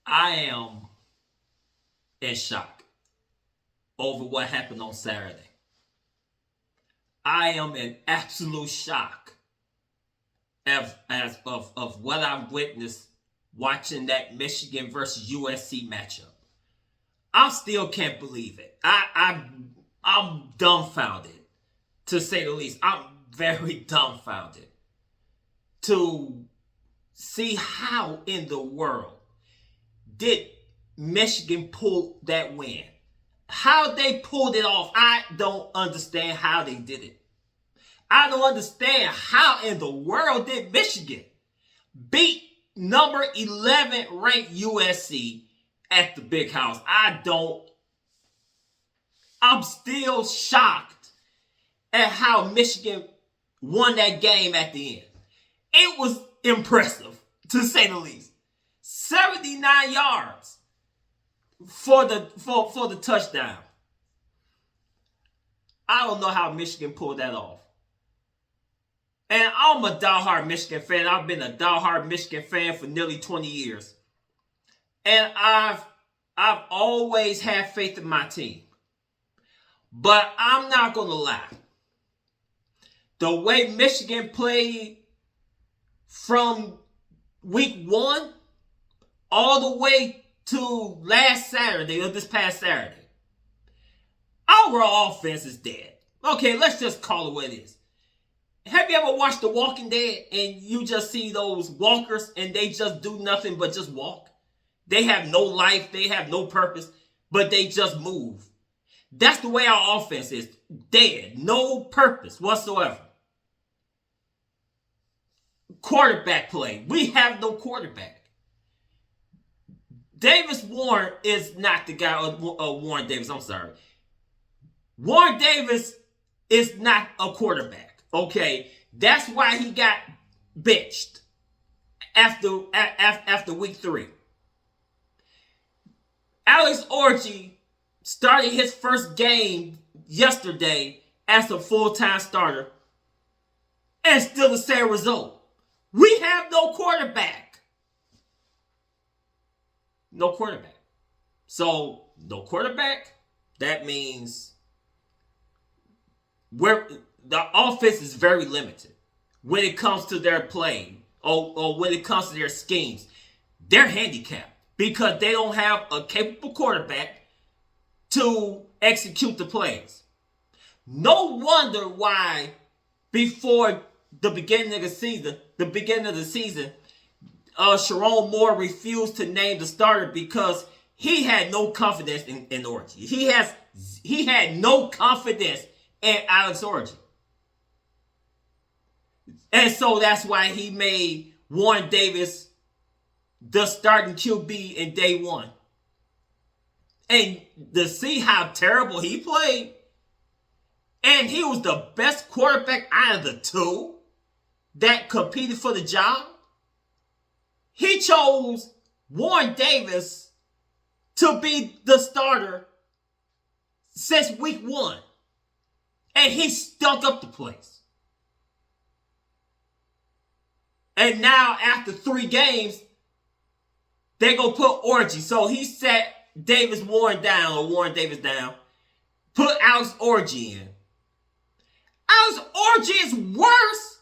I am in shock over what happened on Saturday. I am in absolute shock of what I've witnessed watching that Michigan versus USC matchup. I still can't believe it. I'm dumbfounded, to say the least. I'm very dumbfounded to see how in the world did Michigan pull that win. How they pulled it off, I don't understand how they did it. I don't understand how in the world did Michigan beat number 11 ranked USC at the Big House. I'm still shocked at how Michigan won that game at the end. It was impressive, to say the least. 79 yards for the touchdown. I don't know how Michigan pulled that off. And I'm a diehard Michigan fan. I've been a diehard Michigan fan for nearly 20 years. And I've always had faith in my team. But I'm not going to lie. The way Michigan played from week 1 all the way to last Saturday, or this past Saturday, our offense is dead. Okay, let's just call it what it is. Have you ever watched The Walking Dead and you just see those walkers and they just do nothing but just walk? They have no life, they have no purpose, but they just move. That's the way our offense is. Dead. No purpose whatsoever. Quarterback play. We have no quarterback. Davis Warren is not the guy, Warren Davis, I'm sorry. Warren Davis is not a quarterback. Okay, that's why he got benched after week 3. Alex Orji started his first game yesterday as a full-time starter, and still the same result. We have no quarterback. No quarterback. So, no quarterback, that means the offense is very limited when it comes to their play or when it comes to their schemes. They're handicapped because they don't have a capable quarterback to execute the plays. No wonder why before the beginning of the season, Sharon Moore refused to name the starter because he had no confidence in Orji. He had no confidence in Alex Orji. And so that's why he made Warren Davis the starting QB in day 1. And to see how terrible he played, and he was the best quarterback out of the 2 that competed for the job, he chose Warren Davis to be the starter since week 1. And he stunk up the place. And now, after 3 games, they're going to put Orji. So he sat Warren Davis down, put Alex Orji in. Alex Orji is worse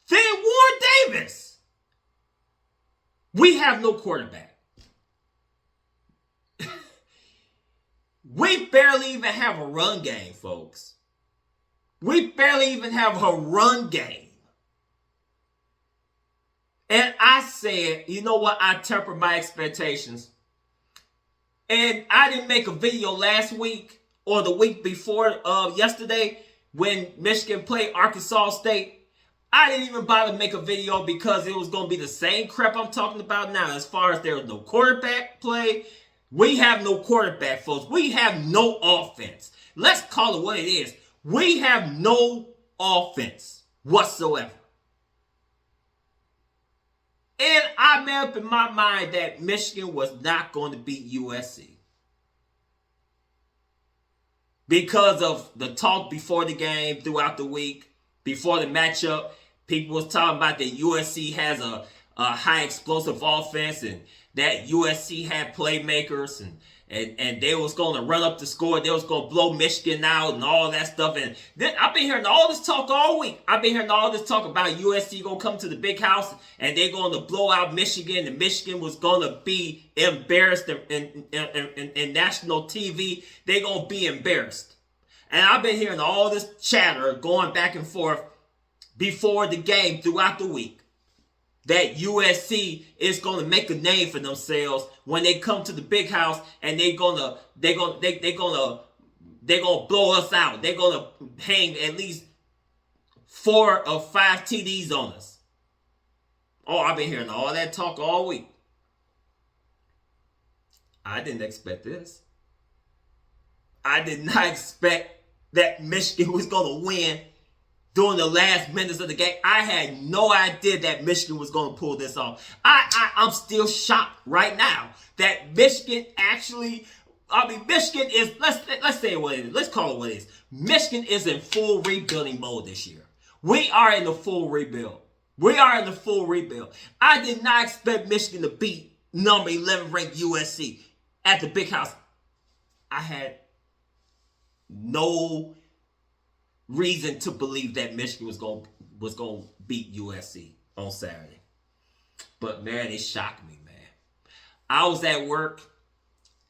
than Warren Davis. We have no quarterback. We barely even have a run game, folks. We barely even have a run game. And I said, you know what? I tempered my expectations. And I didn't make a video last week or the week before yesterday when Michigan played Arkansas State. I didn't even bother to make a video because it was going to be the same crap I'm talking about now. As far as there was no quarterback play, we have no quarterback, folks. We have no offense. Let's call it what it is. We have no offense whatsoever. And I made up in my mind that Michigan was not going to beat USC. Because of the talk before the game, throughout the week, before the matchup, people was talking about that USC has high explosive offense, and that USC had playmakers, and they was going to run up the score. They was going to blow Michigan out and all that stuff. And then I've been hearing all this talk all week. I've been hearing all this talk about USC going to come to the big house and they're going to blow out Michigan, and Michigan was going to be embarrassed in national TV. They're going to be embarrassed. And I've been hearing all this chatter going back and forth before the game throughout the week that USC is going to make a name for themselves when they come to the big house, and they're gonna blow us out. They're gonna hang at least 4 or 5 TDs on us. Oh, I've been hearing all that talk all week. I didn't expect this. I did not expect that Michigan was going to win during the last minutes of the game. I had no idea that Michigan was going to pull this off. I'm still shocked right now that Michigan actually, Michigan is, let's say what it is. Let's call it what it is. Michigan is in full rebuilding mode this year. We are in the full rebuild. I did not expect Michigan to beat number 11 ranked USC at the big house. I had no reason to believe that Michigan was going to beat USC on Saturday. But man, it shocked me, man. I was at work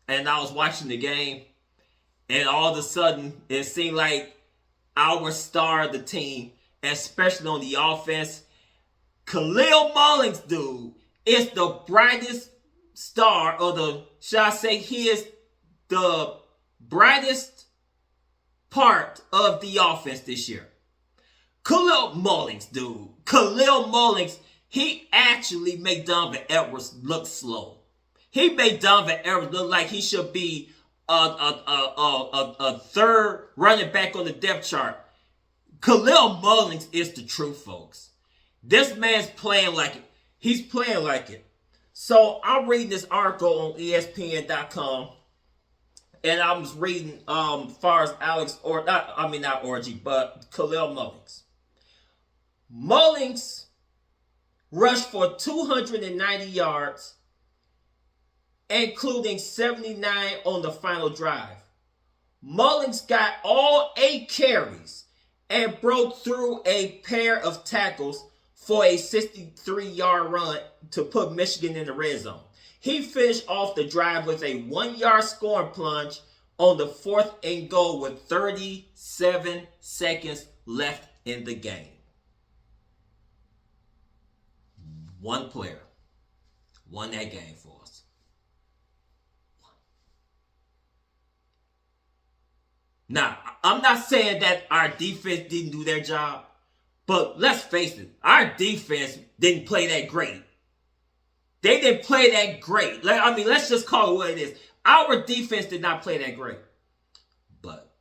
and I was watching the game, and all of a sudden it seemed like our star of the team, especially on the offense, Khalil Mullins, dude, is the brightest star, or he is the brightest part of the offense this year. Khalil Mullins, dude. Khalil Mullins, he actually made Donovan Edwards look slow. He made Donovan Edwards look like he should be a third running back on the depth chart. Khalil Mullins is the truth, folks. This man's playing like it. He's playing like it. So I'm reading this article on ESPN.com. And I was reading, far as not Orgy, but Khalil Mullins. Mullins rushed for 290 yards, including 79 on the final drive. Mullins got all 8 carries and broke through a pair of tackles for a 63-yard run to put Michigan in the red zone. He finished off the drive with a 1-yard scoring plunge on the 4th and goal with 37 seconds left in the game. One player won that game for us. Now, I'm not saying that our defense didn't do their job, but let's face it, our defense didn't play that great. They didn't play that great. Let's just call it what it is. Our defense did not play that great. But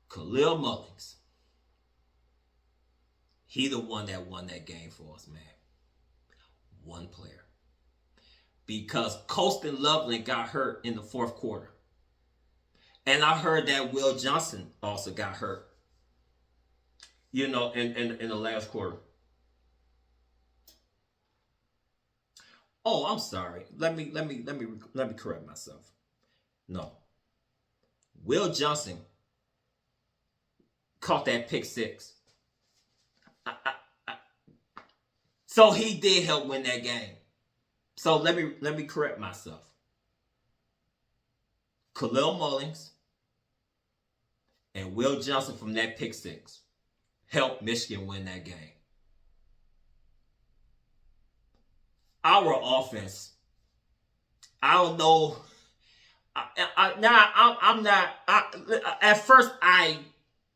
Khalil Mullins, he the one that won that game for us, man. One player. Because Colston Loveland got hurt in the 4th quarter. And I heard that Will Johnson also got hurt, in the last quarter. Oh, I'm sorry. Let me correct myself. No. Will Johnson caught that pick 6. So he did help win that game. So let me correct myself. Khalil Mullins and Will Johnson from that pick 6 helped Michigan win that game. Our offense, I don't know. At first, I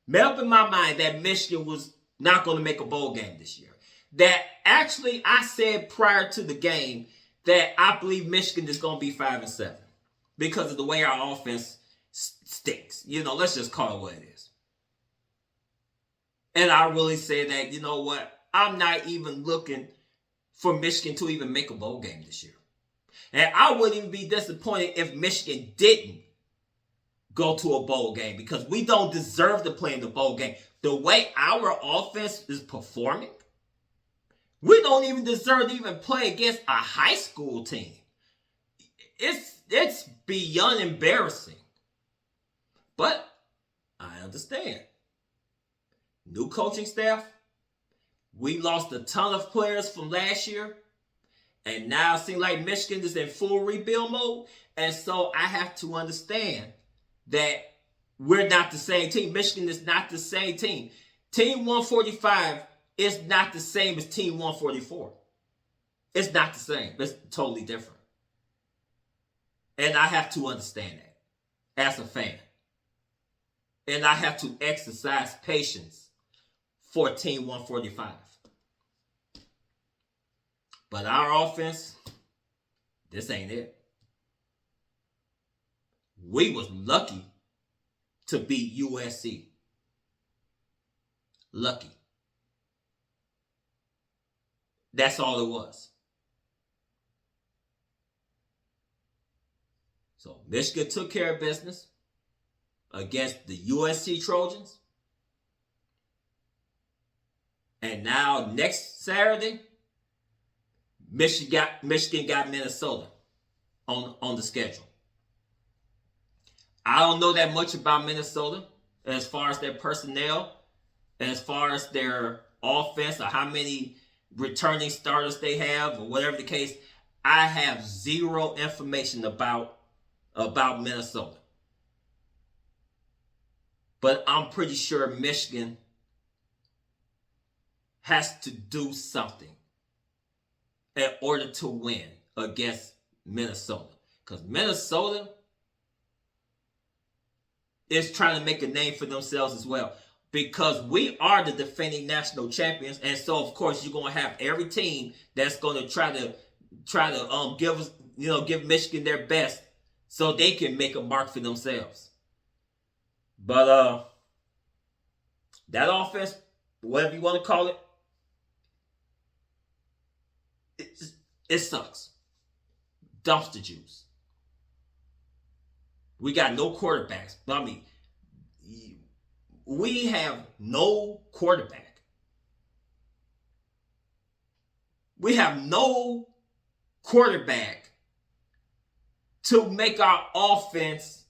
made up in my mind that Michigan was not going to make a bowl game this year. That actually, I said prior to the game that I believe Michigan is going to be 5-7 because of the way our offense stinks. Let's just call it what it is. And I really say that, you know what? I'm not even looking for Michigan to even make a bowl game this year. And I wouldn't even be disappointed if Michigan didn't go to a bowl game because we don't deserve to play in the bowl game. The way our offense is performing, We don't even deserve to even play against a high school team. It's beyond embarrassing. But I understand. New coaching staff. We lost a ton of players from last year. And now it seems like Michigan is in full rebuild mode. And so I have to understand that we're not the same team. Michigan is not the same team. Team 145 is not the same as Team 144. It's not the same. It's totally different. And I have to understand that as a fan. And I have to exercise patience for Team 145. But our offense, this ain't it. We was lucky to beat USC. Lucky. That's all it was. So Michigan took care of business against the USC Trojans. And now next Saturday, Michigan got Minnesota on the schedule. I don't know that much about Minnesota as far as their personnel, as far as their offense, or how many returning starters they have, or whatever the case. I have zero information about Minnesota. But I'm pretty sure Michigan has to do something in order to win against Minnesota. Because Minnesota is trying to make a name for themselves as well. Because we are the defending national champions. And so, of course, you're going to have every team that's going to try to give Michigan their best so they can make a mark for themselves. But that offense, whatever you want to call it, it sucks. Dumpster juice. We got no quarterbacks. I mean, we have no quarterback. We have no quarterback to make our offense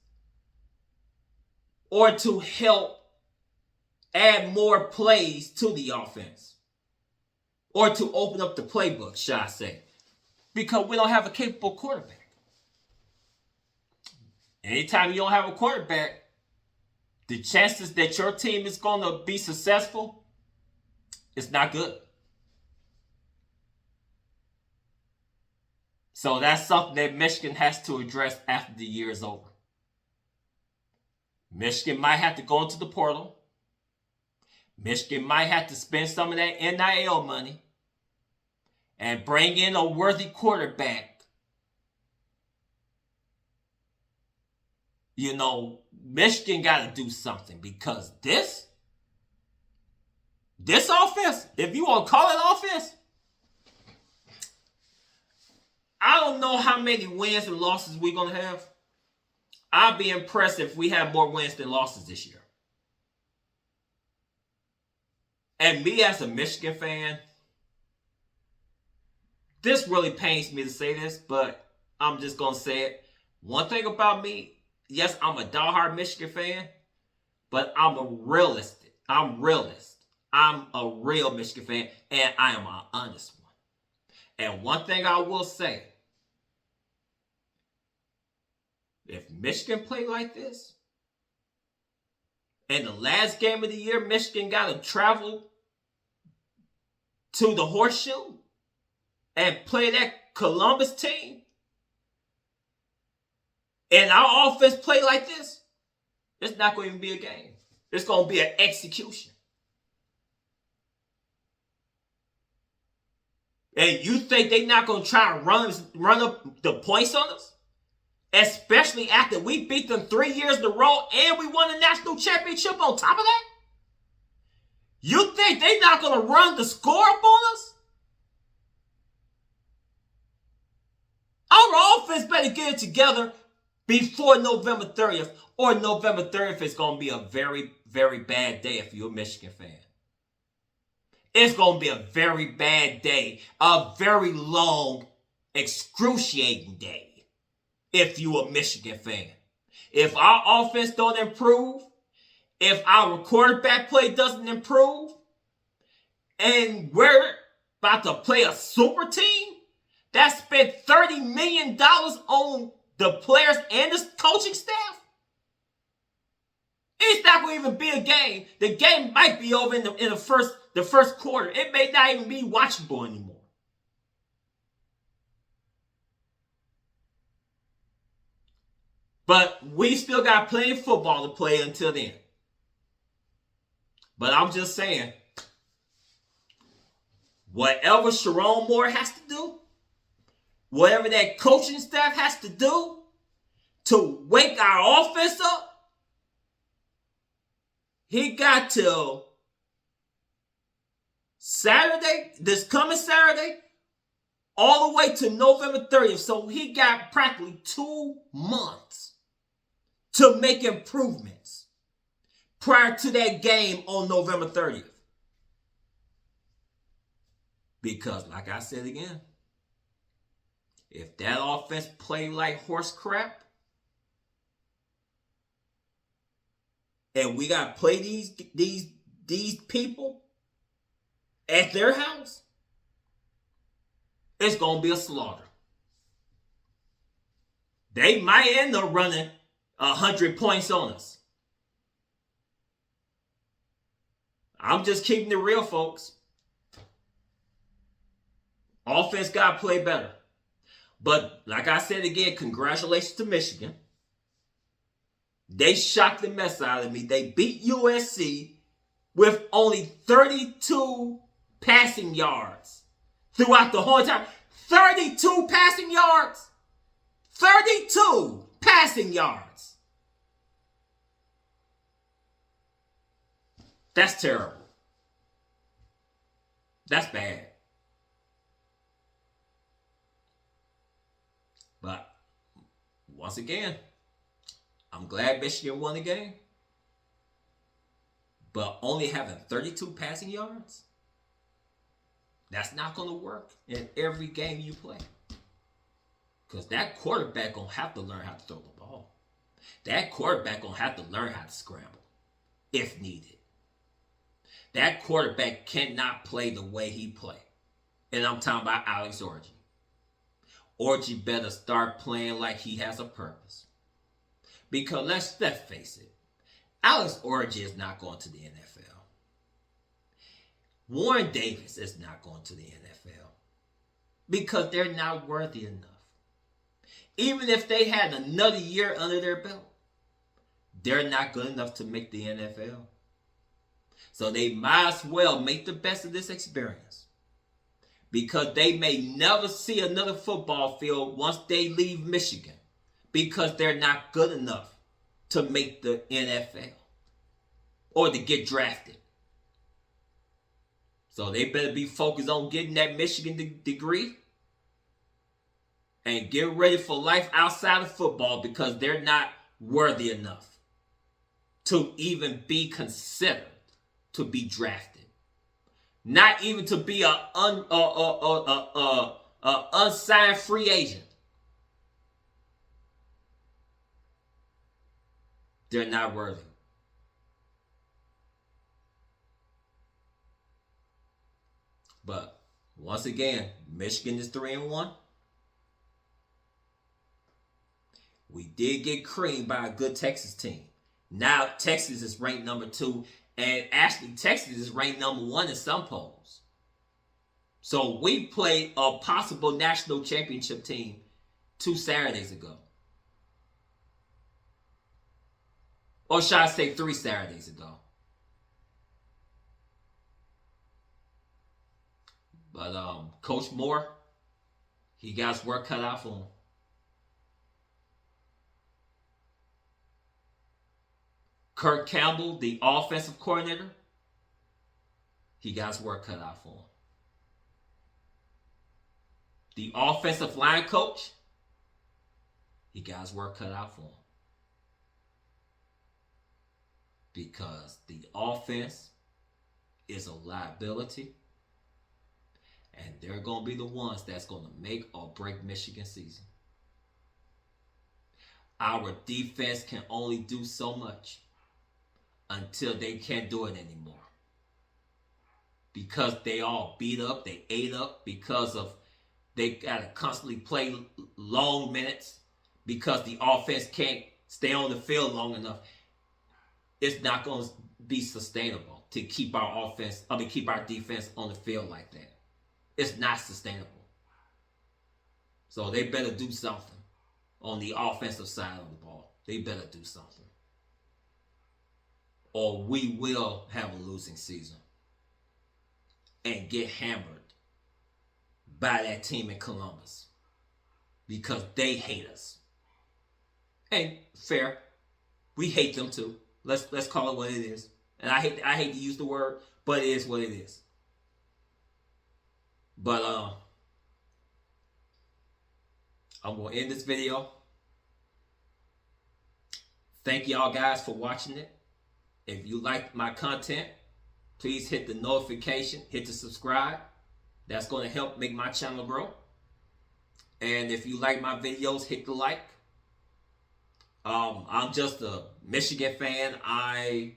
or to help add more plays to the offense. Or to open up the playbook, shall I say. Because we don't have a capable quarterback. Anytime you don't have a quarterback, the chances that your team is going to be successful is not good. So that's something that Michigan has to address after the year is over. Michigan might have to go into the portal. Michigan might have to spend some of that NIL money and bring in a worthy quarterback. You know, Michigan got to do something because this offense, if you want to call it offense, I don't know how many wins and losses we're going to have. I'd be impressed if we have more wins than losses this year. And me as a Michigan fan, this really pains me to say this, but I'm just going to say it. One thing about me, yes, I'm a diehard Michigan fan, but I'm a realist. I'm a real Michigan fan, and I am an honest one. And one thing I will say, if Michigan play like this, and the last game of the year, Michigan got to travel to the Horseshoe and play that Columbus team, and our offense play like this, it's not going to even be a game. It's going to be an execution. And you think they're not going to try to run up the points on us? Especially after we beat them 3 years in a row and we won a national championship on top of that? You think they're not going to run the score up on us? Our offense better get it together before November 30th, or November 30th is going to be a very, very bad day if you're a Michigan fan. It's going to be a very bad day, a very long, excruciating day if you a Michigan fan. If our offense don't improve, if our quarterback play doesn't improve, and we're about to play a super team that spent $30 million on the players and the coaching staff, it's not going to even be a game. The game might be over in the first quarter. It may not even be watchable anymore. But we still got plenty of football to play until then. But I'm just saying, whatever Sharon Moore has to do, whatever that coaching staff has to do to wake our offense up, he got till Saturday, this coming Saturday, all the way to November 30th. So he got practically 2 months to make improvements prior to that game on November 30th. Because, like I said again, if that offense play like horse crap, and we got to play these people at their house, it's going to be a slaughter. They might end up running 100 points on us. I'm just keeping it real, folks. Offense got to play better. But like I said again, congratulations to Michigan. They shocked the mess out of me. They beat USC with only 32 passing yards throughout the whole time. 32 passing yards. 32 passing yards. That's terrible. That's bad. But once again, I'm glad Michigan won the game. But only having 32 passing yards, that's not going to work in every game you play. Because that quarterback going to have to learn how to throw the ball. That quarterback going to have to learn how to scramble if needed. That quarterback cannot play the way he played. And I'm talking about Alex Orji. Orji better start playing like he has a purpose. Because let's face it, Alex Orji is not going to the NFL. Warren Davis is not going to the NFL. Because they're not worthy enough. Even if they had another year under their belt, they're not good enough to make the NFL. So they might as well make the best of this experience. Because they may never see another football field once they leave Michigan. Because they're not good enough to make the NFL. Or to get drafted. So they better be focused on getting that Michigan degree. And get ready for life outside of football. Because they're not worthy enough to even be considered to be drafted. Not even to be an unsigned free agent. They're not worthy. But once again, Michigan is 3-1. We did get creamed by a good Texas team. Now Texas is ranked number 2. And actually, Texas is ranked number 1 in some polls. So we played a possible national championship team 2 Saturdays ago. Or should I say 3 Saturdays ago. But Coach Moore, he got his work cut out for him. Kirk Campbell, the offensive coordinator, he got his work cut out for him. The offensive line coach, he got his work cut out for him. Because the offense is a liability And they're going to be the ones that's going to make or break Michigan season. Our defense can only do so much until they can't do it anymore. Because they all beat up, they ate up, because of they got to constantly play long minutes, because the offense can't stay on the field long enough. It's not going to be sustainable to keep our keep our defense on the field like that. It's not sustainable. So they better do something on the offensive side of the ball. They better do something. Or we will have a losing season and get hammered by that team in Columbus because they hate us. And fair, we hate them too. Let's call it what it is. And I hate to use the word, but it is what it is. But I'm gonna end this video. Thank y'all guys for watching it. If you like my content, please hit the notification, hit the subscribe. That's going to help make my channel grow. And if you like my videos, hit the like. I'm just a Michigan fan. I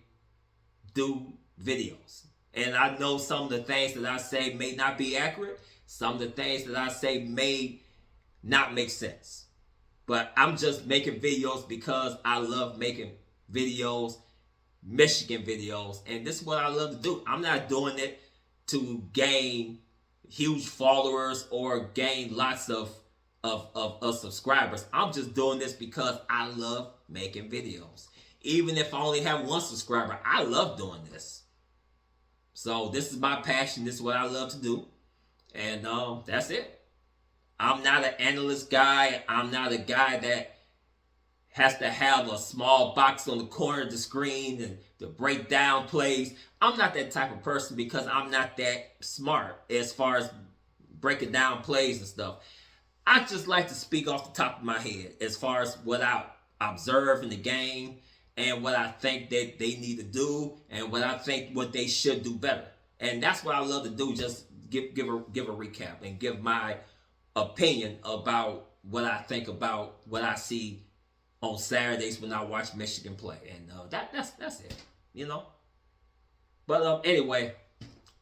do videos. And I know some of the things that I say may not be accurate. Some of the things that I say may not make sense. But I'm just making videos because I love making videos, Michigan videos. And this is what I love to do. I'm not doing it to gain huge followers or gain lots of subscribers. I'm just doing this because I love making videos. Even if I only have one subscriber, I love doing this. So this is my passion. This is what I love to do. And that's it. I'm not an analyst guy. I'm not a guy that has to have a small box on the corner of the screen and to break down plays. I'm not that type of person because I'm not that smart as far as breaking down plays and stuff. I just like to speak off the top of my head as far as what I observe in the game and what I think that they need to do and what they should do better. And that's what I love to do, just give a recap and give my opinion about what I think about what I see on Saturdays when I watch Michigan play. And that's it, you know. But anyway,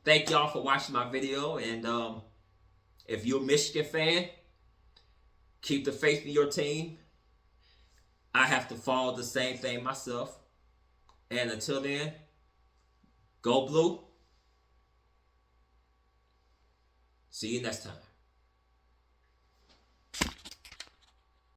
thank y'all for watching my video. And if you're a Michigan fan, keep the faith in your team. I have to follow the same thing myself. And until then, go blue. See you next time.